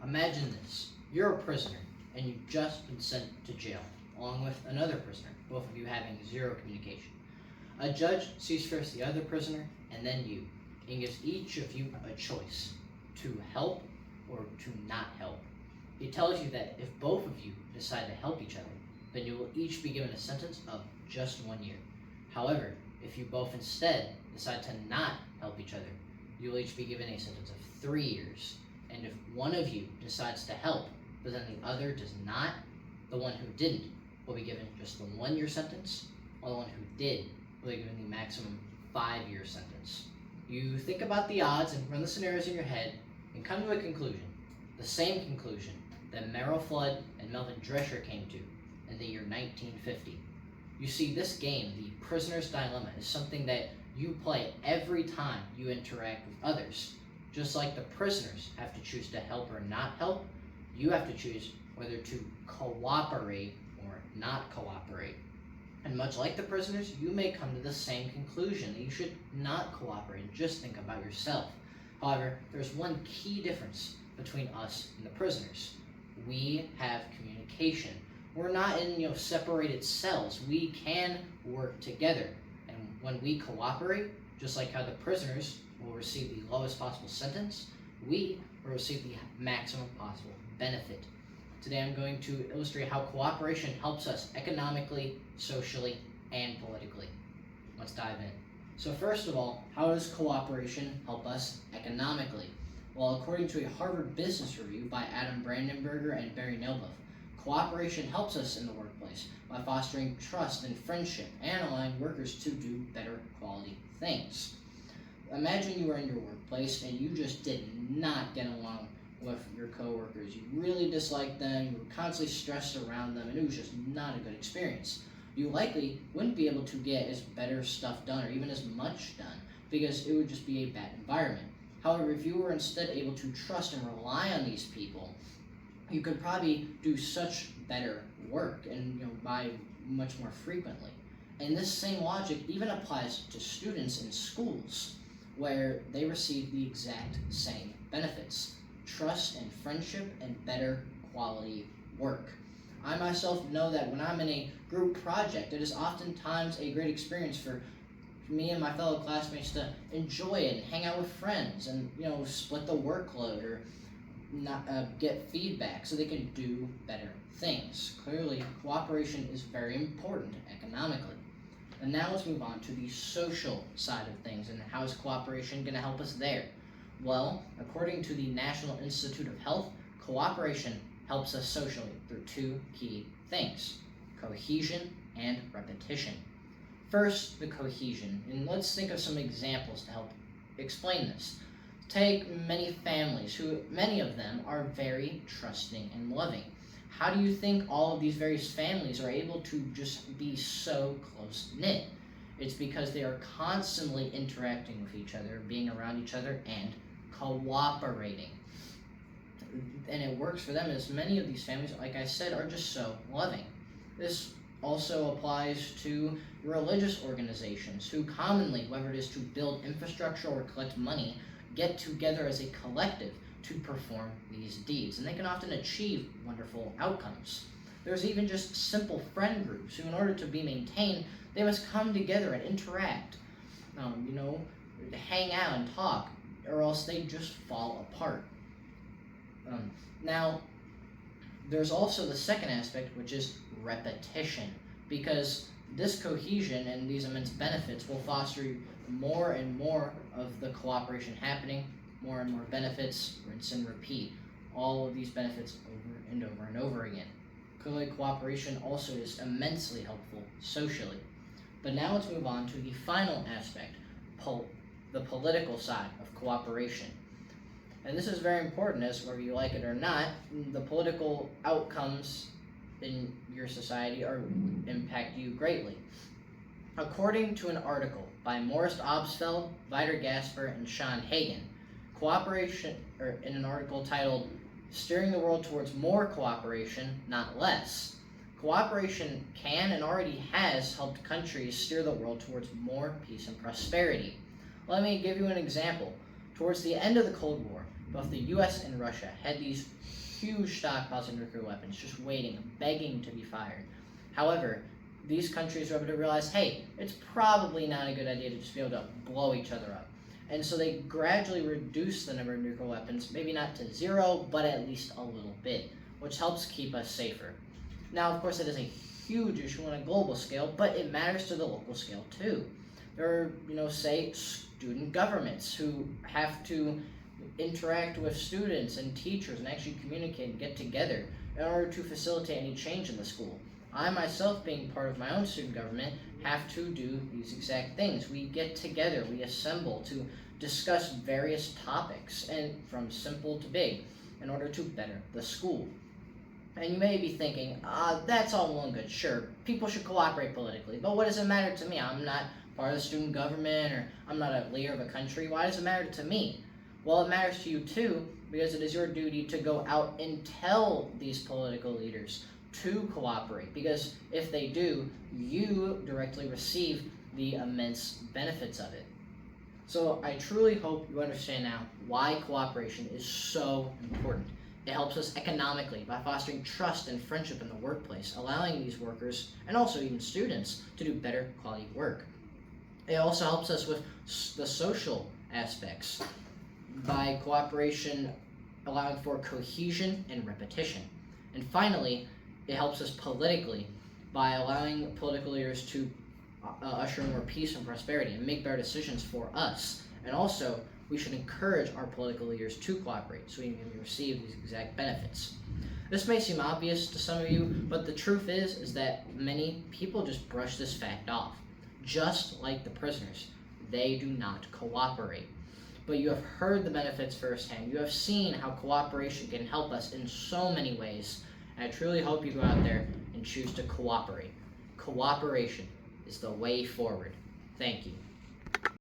Imagine this. You're a prisoner, and you've just been sent to jail, along with another prisoner, both of you having zero communication. A judge sees first the other prisoner, and then you, and gives each of you a choice, to help or to not help. He tells you that if both of you decide to help each other, then you will each be given a sentence of just 1 year. However, if you both instead decide to not help each other, you will each be given a sentence of 3 years. And if one of you decides to help, but then the other does not, the one who didn't will be given just the 1 year sentence, while the one who did will be given the maximum 5-year sentence. You think about the odds and run the scenarios in your head and come to a conclusion, the same conclusion that Merrill Flood and Melvin Drescher came to in the year 1950. You see, this game, the prisoner's dilemma, is something that you play every time you interact with others. Just like the prisoners have to choose to help or not help, you have to choose whether to cooperate or not cooperate. And much like the prisoners, you may come to the same conclusion that you should not cooperate and just think about yourself. However, there's one key difference between us and the prisoners. We have communication. We're not in separated cells. We can work together. And when we cooperate, just like how the prisoners will receive the lowest possible sentence, we will receive the maximum possible benefit. Today I'm going to illustrate how cooperation helps us economically, socially, and politically. Let's dive in. So first of all, how does cooperation help us economically? Well, according to a Harvard Business Review by Adam Brandenburger and Barry Nelbuff, cooperation helps us in the workplace by fostering trust and friendship and allowing workers to do better quality things. Imagine you are in your workplace and you just did not get along with your coworkers. You really disliked them, you were constantly stressed around them, and it was just not a good experience. You likely wouldn't be able to get as better stuff done or even as much done because it would just be a bad environment. However, if you were instead able to trust and rely on these people, you could probably do such better work and by much more frequently. And this same logic even applies to students in schools, where they receive the exact same benefits: trust and friendship and better quality work. I myself know that when I'm in a group project, it is oftentimes a great experience for me and my fellow classmates to enjoy it and hang out with friends and split the workload or not get feedback so they can do better things. Clearly, cooperation is very important economically. And now let's move on to the social side of things, and how is cooperation going to help us there? Well, according to the National Institute of Health, cooperation helps us socially through two key things: cohesion and repetition. First, the cohesion, and let's think of some examples to help explain this. Take many families, who many of them are very trusting and loving. How do you think all of these various families are able to just be so close-knit? It's because they are constantly interacting with each other, being around each other, and cooperating. And it works for them, as many of these families, like I said, are just so loving. This also applies to religious organizations who commonly, whether it is to build infrastructure or collect money, get together as a collective to perform these deeds, and they can often achieve wonderful outcomes. There's even just simple friend groups who, in order to be maintained, they must come together and interact, hang out and talk, or else they just fall apart. Now, there's also the second aspect, which is repetition, because this cohesion and these immense benefits will foster more and more of the cooperation happening, more and more benefits, rinse and repeat, all of these benefits over and over and over again. Clearly, cooperation also is immensely helpful socially. But now let's move on to the final aspect, the political side of cooperation. And this is very important, as whether you like it or not, the political outcomes in your society impact you greatly. According to an article by Morris Obstfeld, Vider Gasper, and Sean Hagen, in an article titled "Steering the World Towards More Cooperation, Not Less," cooperation can and already has helped countries steer the world towards more peace and prosperity. Let me give you an example. Towards the end of the Cold War, both the US and Russia had these huge stockpiles of nuclear weapons just waiting, begging to be fired. However, these countries were able to realize, hey, it's probably not a good idea to just be able to blow each other up. And so they gradually reduced the number of nuclear weapons, maybe not to zero, but at least a little bit, which helps keep us safer. Now, of course, it is a huge issue on a global scale, but it matters to the local scale too. There are, say, student governments who have to interact with students and teachers and actually communicate and get together in order to facilitate any change in the school. I myself, being part of my own student government, have to do these exact things. We get together, we assemble to discuss various topics, and from simple to big, in order to better the school. And you may be thinking, that's all well and good. Sure, people should cooperate politically, but what does it matter to me? I'm not part of the student government, or I'm not a leader of a country. Why does it matter to me? Well, it matters to you too, because it is your duty to go out and tell these political leaders to cooperate, because if they do, you directly receive the immense benefits of it. So I truly hope you understand now why cooperation is so important. It helps us economically by fostering trust and friendship in the workplace, allowing these workers, and also even students, to do better quality work. It also helps us with the social aspects by cooperation allowing for cohesion and repetition. And finally, it helps us politically by allowing political leaders to usher in more peace and prosperity and make better decisions for us. And also, we should encourage our political leaders to cooperate so we can receive these exact benefits. This may seem obvious to some of you, but the truth is that many people just brush this fact off. Just like the prisoners, they do not cooperate. But you have heard the benefits firsthand. You have seen how cooperation can help us in so many ways. And I truly hope you go out there and choose to cooperate. Cooperation is the way forward. Thank you.